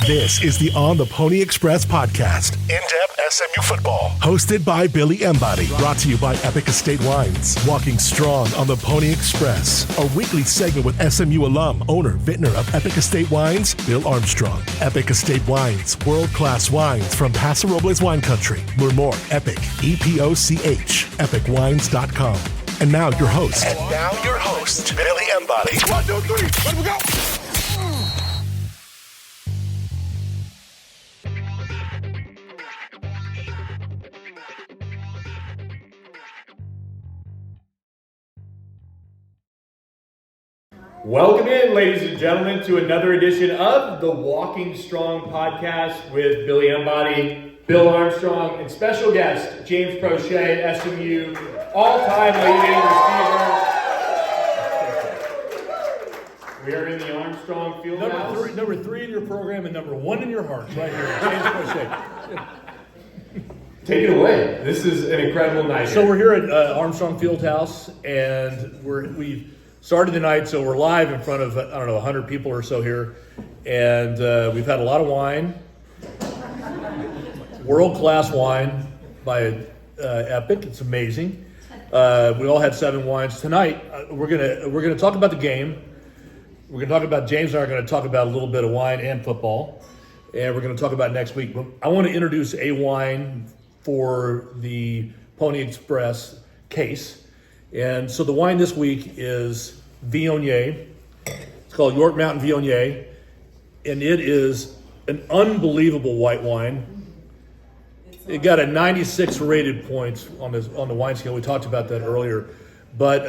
This is the On the Pony Express podcast. In-depth SMU football. Hosted by Billy Embody. Brought to you by Epic Estate Wines. Walking strong on the Pony Express. A weekly segment with SMU alum, owner, vintner of Epic Estate Wines, Bill Armstrong. Epic Estate Wines. World-class wines from Paso Robles wine country. Learn more. Epic. EPOCH. EpicWines.com. And now your host. Billy Embody. 1, 2, 3. Let we go. Welcome in, ladies and gentlemen, to another edition of the Walking Strong podcast with Billy Embody, Bill Armstrong, and special guest, James Proche, SMU, all-time leading receiver. We are in the Armstrong field house. Number three in your program and number 1 in your hearts, right here, James Proche. Take it away. This is an incredible night. So we're here at Armstrong Fieldhouse, and we've started the night, so we're live in front of, 100 people or so here. And we've had a lot of wine. World-class wine by Epic. It's amazing. We all had 7 wines. Tonight, we're gonna talk about the game. We're gonna talk about, James and I are gonna talk about a little bit of wine and football. And we're gonna talk about next week. But I want to introduce a wine for the Pony Express case. And so the wine this week is Viognier. It's called York Mountain Viognier, and it is an unbelievable white wine. It got a 96 rated points on the wine scale. We talked about that earlier. But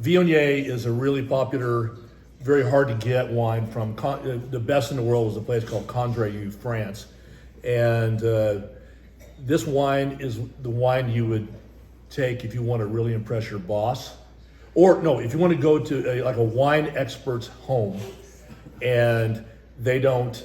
Viognier is a really popular, very hard to get wine from. The best in the world is a place called Condrieu, France. And this wine is the wine you would take if you want to really impress your boss, or no, if you want to go to a wine expert's home and they don't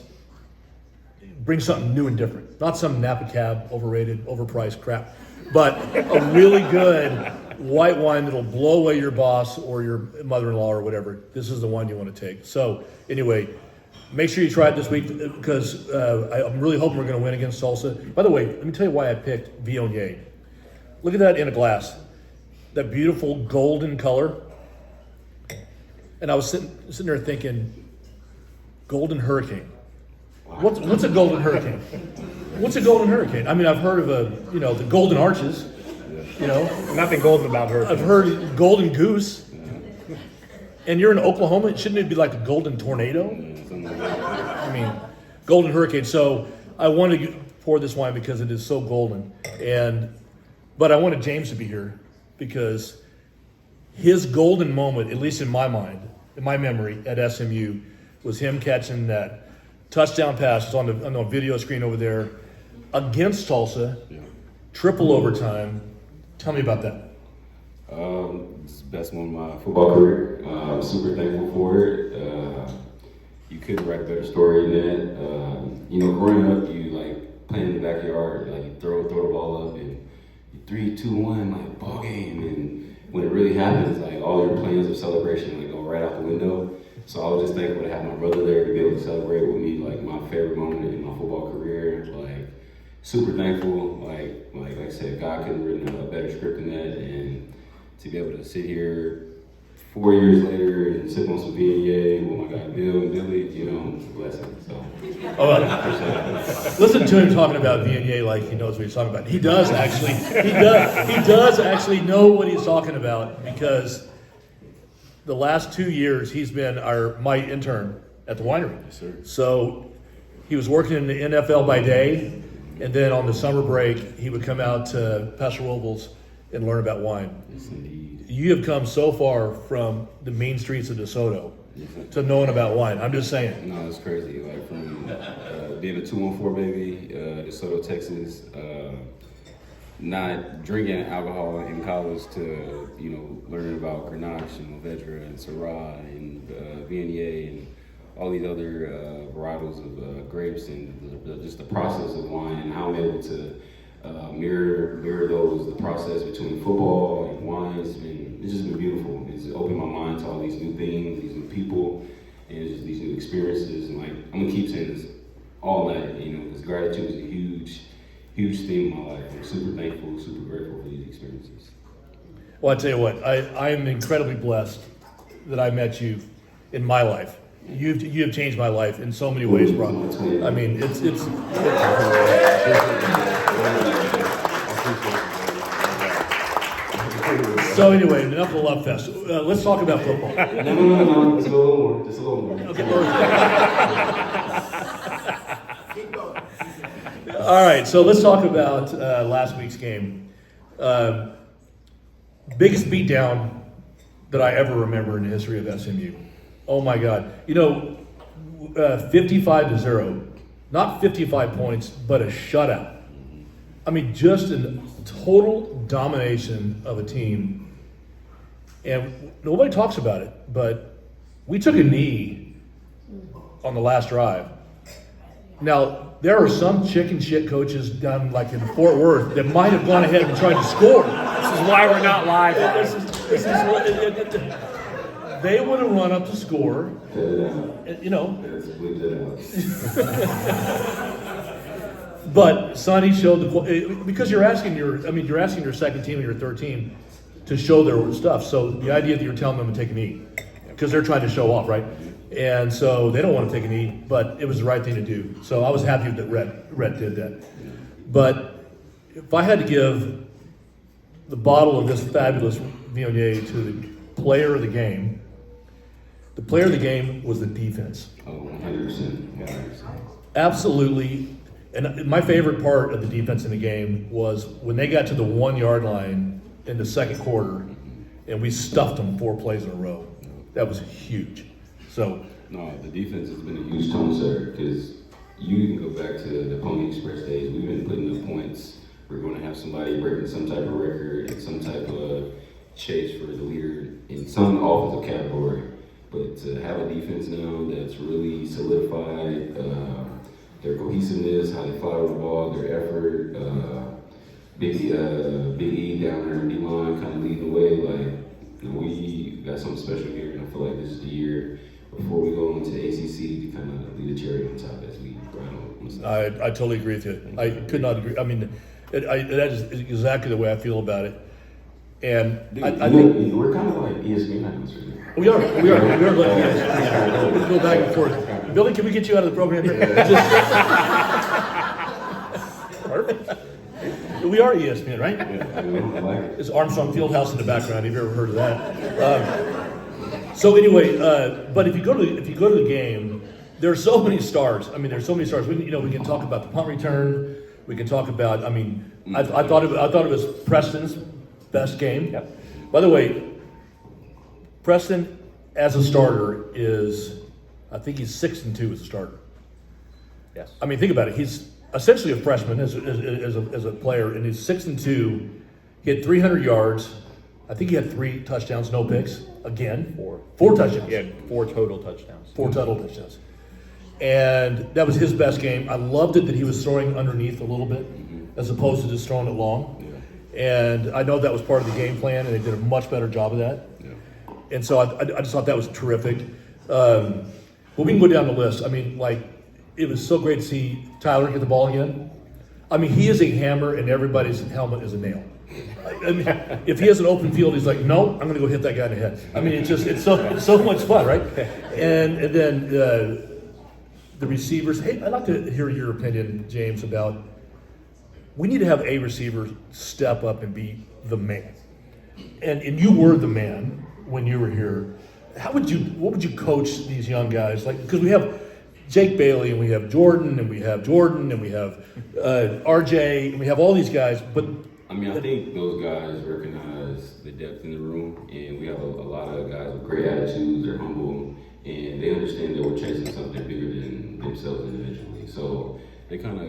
bring something new and different, not some Napa Cab, overrated, overpriced crap, but a really good white wine that'll blow away your boss or your mother-in-law or whatever. This is the one you want to take. So anyway, make sure you try it this week because I'm really hoping we're going to win against Tulsa. By the way, let me tell you why I picked Viognier. Look at that in a glass. That beautiful golden color. And I was sitting there thinking, golden hurricane. What's a golden hurricane? What's a golden hurricane? I mean, I've heard of the golden arches. Nothing golden about her. I've heard golden goose. And you're in Oklahoma, shouldn't it be like the golden tornado? I mean, golden hurricane. So I wanted to pour this wine because it is so golden. But I wanted James to be here because his golden moment, at least in my mind, in my memory at SMU, was him catching that touchdown pass. It's on the video screen over there against Tulsa, triple overtime. Tell me about that. It's the best one of my football career. I'm super thankful for it. You couldn't write a better story than that. Growing up, you like playing in the backyard, like you throw the ball up and 3, 2, 1, like ball game, and when it really happens, like all your plans of celebration like go right out the window. So I was just thankful to have my brother there to be able to celebrate with me, like my favorite moment in my football career. Like super thankful. Like I said, God couldn't have written a better script than that, and to be able to sit here 4 years later and sip on some Viognier with my guy Bill and Billy, it's a blessing. So. Listen to him talking about Viognier like he knows what he's talking about. He does actually. He does actually know what he's talking about because the last 2 years he's been my intern at the winery. Yes, sir. So he was working in the NFL by day, and then on the summer break he would come out to Paso Robles and learn about wine. Yes, indeed. You have come so far from the mean streets of DeSoto to knowing about wine. I'm just saying. No, it's crazy. Like from being a 214 baby, DeSoto, Texas, not drinking alcohol in college to learning about Grenache and Mourvedre and Syrah and Viognier and all these other varietals of grapes and just the process of wine and how I'm able to mirror the process between football and wine. It's just been beautiful. It's opened my mind to all these new things, these new people, and just these new experiences. And like I'm gonna keep saying this all night, because gratitude is a huge theme in my life. I'm super thankful, super grateful for these experiences. Well, I tell you what, I am incredibly blessed that I met you in my life. You have changed my life in so many ways, bro. I mean, it's So anyway, enough of the love fest. Let's talk about football. No. Just a little more. Just a little more. Okay. All right, so let's talk about last week's game. Biggest beatdown that I ever remember in the history of SMU. Oh my God. 55-0. Not 55 points, but a shutout. I mean, just a total domination of a team. And nobody talks about it, but we took a knee on the last drive. Now, there are some chicken shit coaches down like in Fort Worth that might have gone ahead and tried to score. This is why we're not live. They would have run up to score. But Sonny showed because you're asking your second team and your third team to show their stuff. So the idea that you're telling them to take a knee because they're trying to show off, right? And so they don't want to take a knee, but it was the right thing to do. So I was happy that Rhett did that. But if I had to give the bottle of this fabulous Viognier to the player of the game was the defense. Oh, 100%. Absolutely. And my favorite part of the defense in the game was when they got to the 1 yard line in the second quarter and we stuffed them 4 plays in a row. That was huge. So no, the defense has been a huge tone setter because you can go back to the Pony Express days. We've been putting up points. We're going to have somebody breaking some type of record and some type of chase for the leader in some offensive category. But to have a defense now that's really solidified, their cohesiveness, how they follow the ball, their effort, Big E down there in D-line kind of leading the way. We got something special here, and I feel like this is the year before we go into the ACC to kind of lead the cherry on top as we ride on. I totally agree with you. I could not agree. I mean, that is exactly the way I feel about it. And Dude, I think we're kind of like ESPN announcers. We are like ESPN. We go back and forth. Billy, can we get you out of the program here? Perfect. We are ESPN, right? Yeah, I like it. It's Armstrong Fieldhouse in the background. Have you ever heard of that? So anyway, but if you go to the game, there are so many stars. I mean, there's so many stars. We can talk about the punt return. We can talk about. I mean, I thought it was Preston's best game. Yep. By the way, Preston as a starter I think he's 6-2 as a starter. Yes. I mean, think about it. He's essentially a freshman as a player, and he's 6-2. He had 300 yards. I think he had 3 touchdowns, no picks. Again, 4 touchdowns. He had 4 total touchdowns. 4 total touchdowns. And that was his best game. I loved it that he was throwing underneath a little bit as opposed to just throwing it long. Yeah. And I know that was part of the game plan, and they did a much better job of that. Yeah. And so I just thought that was terrific. Well, we can go down the list. I mean, it was so great to see Tyler get the ball again. I mean, he is a hammer, and everybody's helmet is a nail. I mean, if he has an open field, he's like, no, I'm going to go hit that guy in the head. I mean, it's so much fun, right? And then the receivers. Hey, I'd like to hear your opinion, James, about we need to have a receiver step up and be the man. And you were the man when you were here. What would you coach these young guys like? Because we have Jake Bailey and we have Jordan and we have RJ and we have all these guys. But I mean, I think those guys recognize the depth in the room, and we have a lot of guys with great attitudes. They're humble, and they understand that we're chasing something bigger than themselves individually. So they kind of.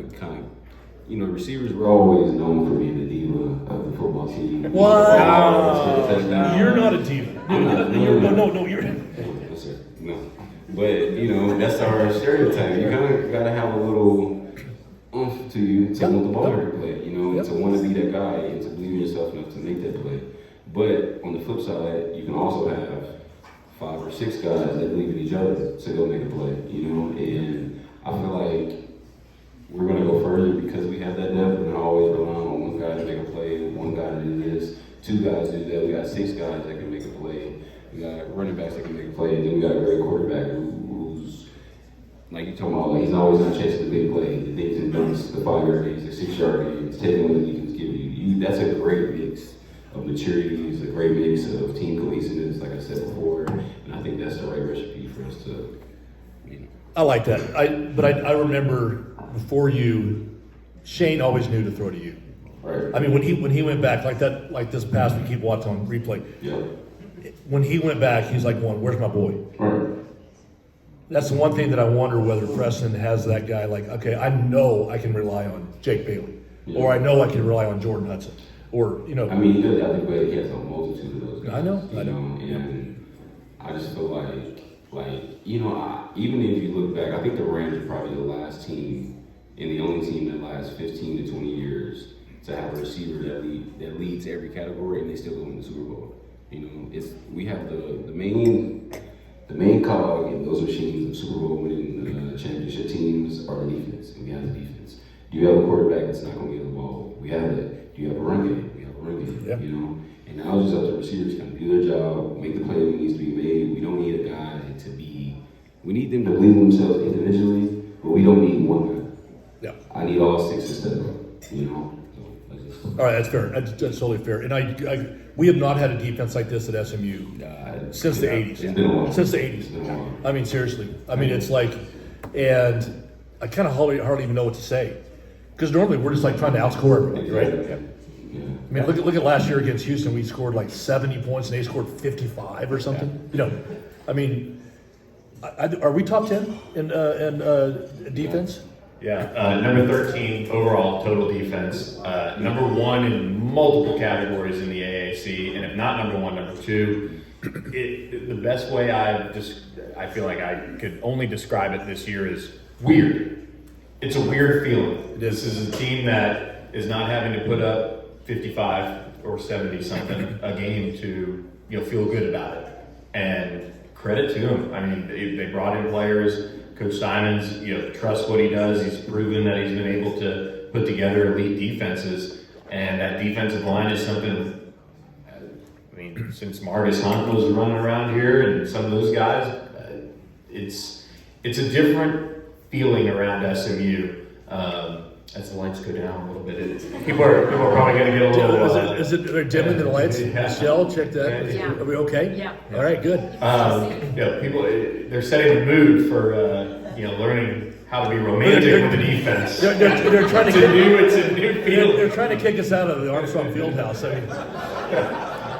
Receivers were always known for being the diva of the football team. Wow. You're not a diva. No, you're. No, sir. No. But, that's our stereotype. You kind of got to have a little oomph to you to want the ball to play, and to want to be that guy and to believe in yourself enough to make that play. But on the flip side, you can also have 5 or 6 guys that believe in each other to go make a play, and I feel like 6 guys that can make a play. We got running backs that can make a play, and then we got a great quarterback who's like you talking about. Like he's always not chasing the big play, the things and dunks, the 5-yard gains, the 6-yard gains, taking what the defense gives you. That's a great mix of maturity. It's a great mix of team cohesiveness, like I said before, and I think that's the right recipe for us to. I like that. I remember before you, Shane always knew to throw to you. Right. I mean, when he went back like this pass we keep watching on replay. Yeah. When he went back, he's like, "Where's my boy?" Right. That's the one thing that I wonder whether Preston has that guy. Like, okay, I know I can rely on Jake Bailey, or I know I can rely on Jordan Hudson, or I mean, he does. I think he has a multitude of those guys. I know. And I just feel like even if you look back, I think the Rams are probably the last team and the only team in the last 15 to 20 years to have a receiver that leads every category and they still go win the Super Bowl. We have the main cog in those machines of Super Bowl winning championship teams are the defense, and we have the defense. Do you have a quarterback that's not going to get the ball? We have that. Do you have a run game? We have a run game. Yep. And now it's just up to the receivers to kind of do their job, make the play that needs to be made. We don't need a guy we need them to believe in themselves individually, but we don't need one guy. Yeah. I need all 6 instead of All right, that's fair. That's totally fair. And we have not had a defense like this at SMU since the 80s. It's been a while. Since the 80s. I mean, seriously. I mean, it's like, and I kind of hardly even know what to say. Because normally we're just like trying to outscore everybody, right? Yeah. I mean, look at last year against Houston. We scored like 70 points and they scored 55 or something. Yeah. I mean, are we top 10 in defense? Yeah, number 13 overall total defense, number 1 in multiple categories in the AAC, and if not number 1, number 2. The best way I feel like I could only describe it this year is weird. It's a weird feeling. This is a team that is not having to put up 55 or 70 something a game to feel good about it, and credit to them. I mean, they brought in players. Coach Simons, trusts what he does. He's proven that he's been able to put together elite defenses, and that defensive line is something. I mean, since Marcus Hunt was running around here, and some of those guys, it's a different feeling around SMU. As the lights go down a little bit, people are probably going to get a little. Is it dimming the lights? Michelle, check that. Yeah. Are we okay? Yeah. All right, good. People they're setting the mood for learning how to be romantic with the defense. They're trying to it's a new feeling. They're trying to kick us out of the Armstrong Fieldhouse. I mean,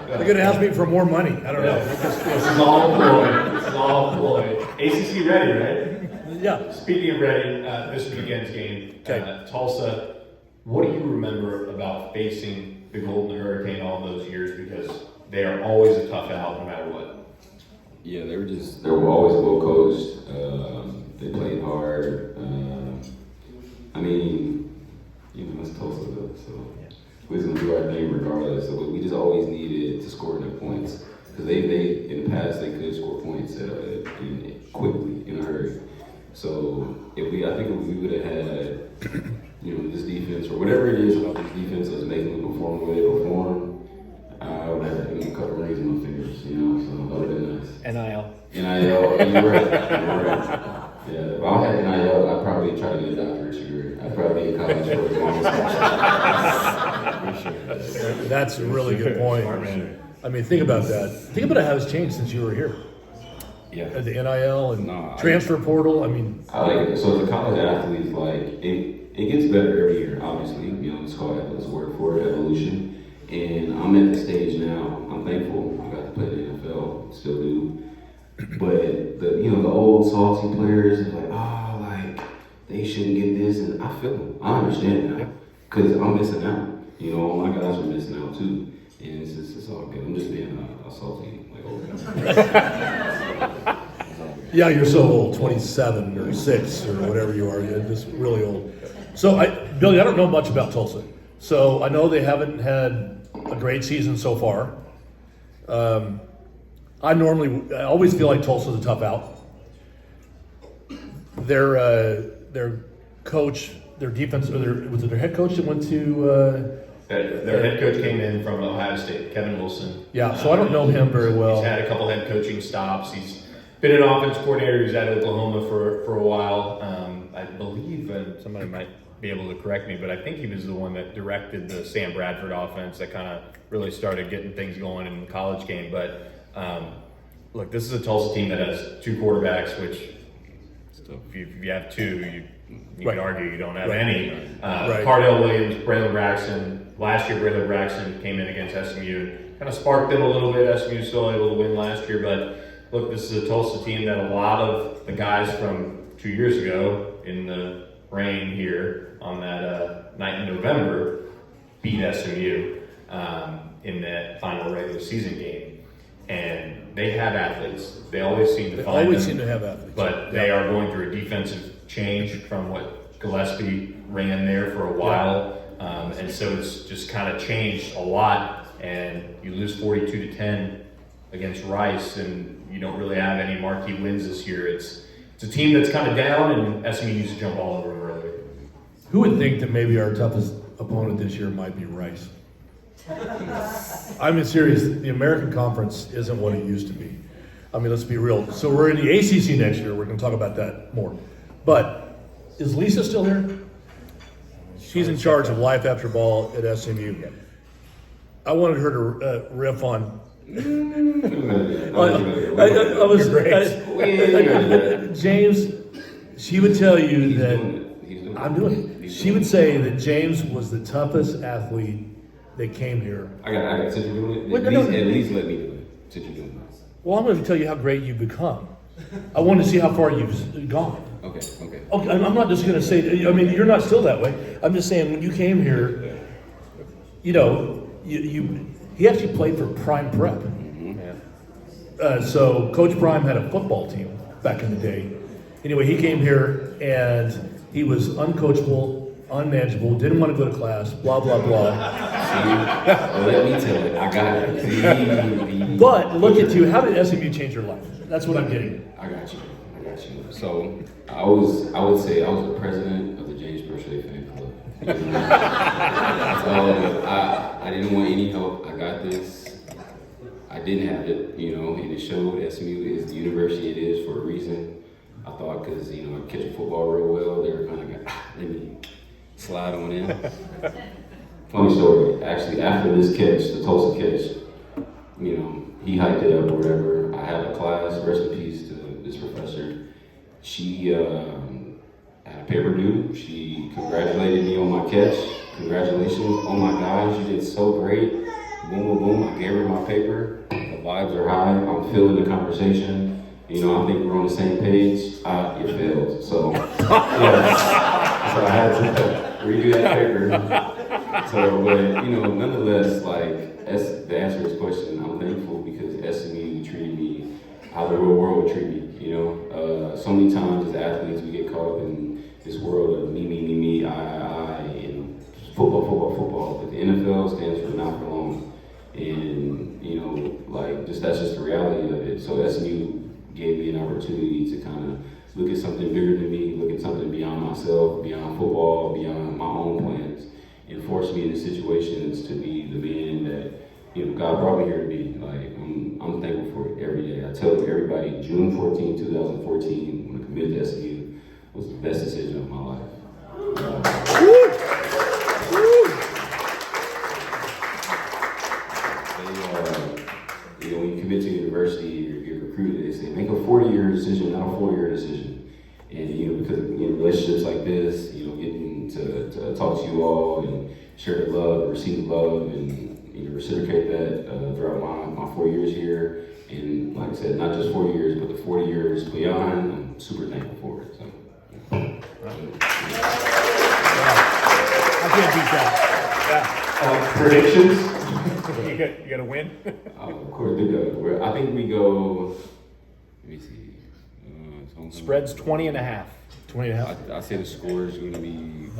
they're going to ask me for more money. I don't know. This is all ploy. This is all ploy. ACC ready, right? Yeah. Speaking of ready, this weekend's game, Tulsa. What do you remember about facing the Golden Hurricane all those years? Because they are always a tough out, no matter what. Yeah, they were always well coached. They played hard. I mean, it's Tulsa though, so we was gonna do our thing regardless. So we just always needed to score enough points because they in the past they could score points quickly in a hurry. So I think if we would have had this defense or whatever it is about this defense that's making them perform the way they perform, I would have a couple rings on my fingers, so that would have been nice. NIL. You're right. Yeah, if I had NIL, I'd probably try to get a doctorate degree. I'd probably be in college for as long as possible. That's a really good point. I mean, think about that. Think about how it's changed since you were here. Yeah. The NIL and transfer portal. I mean, I like it. So as a college athlete, it gets better every year. Obviously, it's called Athletics word for it, evolution. And I'm at the stage now. I'm thankful I got to play the NFL, still do. But the old salty players are they shouldn't get this, and I feel them. I understand now because I'm missing out. All my guys are missing out too, and it's all good. I'm just being a salty old guy. Yeah, you're so old, 27 or 6 or whatever you are. You're just really old. So, Billy, I don't know much about Tulsa. So I know they haven't had a great season so far. I always feel like Tulsa's a tough out. Their coach, their defense, was it their head coach that went to Their head coach came in from Ohio State, Kevin Wilson. Yeah, so I don't know him very well. He's had a couple head coaching stops. He's been an offense coordinator. He's at Oklahoma for a while. I believe, and somebody might be able to correct me, but I think he was the one that directed the Sam Bradford offense that kind of really started getting things going in the college game. But look, this is a Tulsa team that has 2 quarterbacks, which if you have 2, you can argue you don't have any. Cardell Williams, Braylon Braxton. Last year, Braylon Braxton came in against SMU. Kind of sparked them a little bit. SMU still able to win last year, but look, this is a Tulsa team that a lot of the guys from 2 years ago in the rain here on that night in November beat SMU in that final regular season game. And they have athletes. They always seem to find them. Seem to have athletes. But they are going through a defensive change from what Gillespie ran there for a while. And so it's just kind of changed a lot. And you lose 42-10 against Rice, and you don't really have any marquee wins this year. It's a team that's kind of down, and SMU needs to jump all over them early. Who would think that maybe our toughest opponent this year might be Rice? I mean, serious. The American Conference isn't what it used to be. I mean, let's be real. So we're in the ACC next year. We're going to talk about that more. But is Lisa still here? She's in charge of Life After Ball at SMU. I wanted her to riff on. James, she would tell you that I'm doing it. She would say that James was the toughest athlete that came here. I got since you're doing it. At least let me do it since you're doing it. Well, I'm going to tell you how great you've become. I want to see how far you've gone. Okay. I'm not just going to say. I mean, you're not still that way. I'm just saying when you came here, you know, he actually played for Prime Prep. So Coach Prime had a football team back in the day. Anyway, he came here and he was uncoachable, unmanageable, didn't want to go to class, blah, blah, blah. Let me tell you, I got it. But look at you. How did SMU change your life? That's what I'm getting. I got you. So I would say I was the president of the James Proche fan club. So I didn't want any help. I got this. I didn't have it, and it showed. SMU is the university it is for a reason. I thought because, I catch football real well, they were kind of like, let me slide on in. Funny story, actually, after this catch, the Tulsa catch, he hyped it up or whatever. I had a class, rest in peace to this professor. She had a paper due. She congratulated me on my catch. Congratulations. Oh my gosh, you did so great. Boom, boom, boom. I gave her my paper. The vibes are high. I'm feeling the conversation. I think we're on the same page. You failed. So, yeah. So I had to redo that paper. So, but, nonetheless, to answer this question, I'm thankful because SMU treated me how the real world would treat me. So many times as athletes, we get caught up in this world of me, I, and football. But the NFL stands for not for long. And, that's just the reality of it. So SMU gave me an opportunity to kind of look at something bigger than me, look at something beyond myself, beyond football, beyond my own plans, and force me into situations to be the man that, God brought me here to be. I'm thankful for it every day. I tell everybody, June 14, 2014, when I committed to SMU, was the best decision of my life. When you commit to university or get recruited, they say make a 40-year decision, not a 4-year decision. And because relationships like this, getting to talk to you all and share the love, receive love, and reciprocate that throughout my 4 years here. And like I said, not just 4 years, but the 40 years beyond. I'm super thankful for it. So. I can't beat that. Predictions? You got to win? Of course, I think we go. Let me see. Spread's 20.5. 20.5. I say the score is going to be.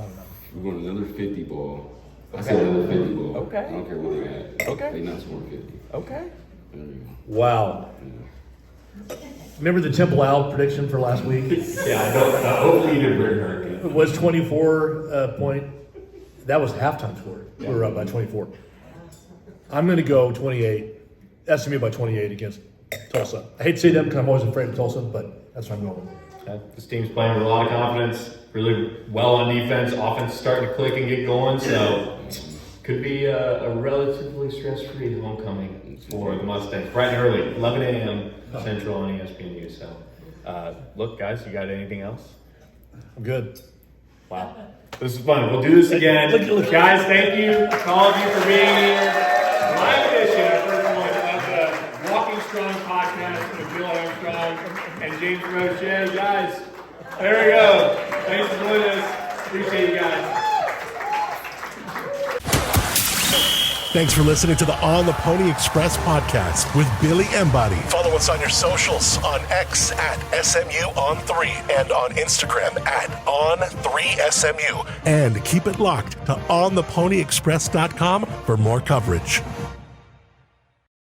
We're going another 50 ball. Okay. I say another 50 ball. Okay. I don't care what they got. Okay. They not scoring 50. Okay. There you go. Wow. Remember the Temple Owl prediction for last week? Yeah, I know. Hopefully you didn't bring her. It was 24 point. That was halftime score. We were up by 24. I'm going to go 28, SMU by 28 against Tulsa. I hate to say that because I'm always afraid of Tulsa, but that's what I'm going with. This team's playing with a lot of confidence, really well on defense. Offense starting to click and get going, so could be a relatively stress-free homecoming for the Mustangs. Bright and early, 11 a.m. Central on ESPNU. So, look, guys, you got anything else? I'm good. Wow. This is fun. We'll do this again. Look. Guys, thank you to all of you for being here. Live edition of the Walking Strong podcast with Bill Armstrong and James Proche. Guys, there we go. Thanks for joining us. Appreciate you guys. Thanks for listening to the On the Pony Express podcast with Billy Embody. Follow us on your socials on X at SMU-on3 and on Instagram at On3SMU. And keep it locked to OnThePonyExpress.com for more coverage.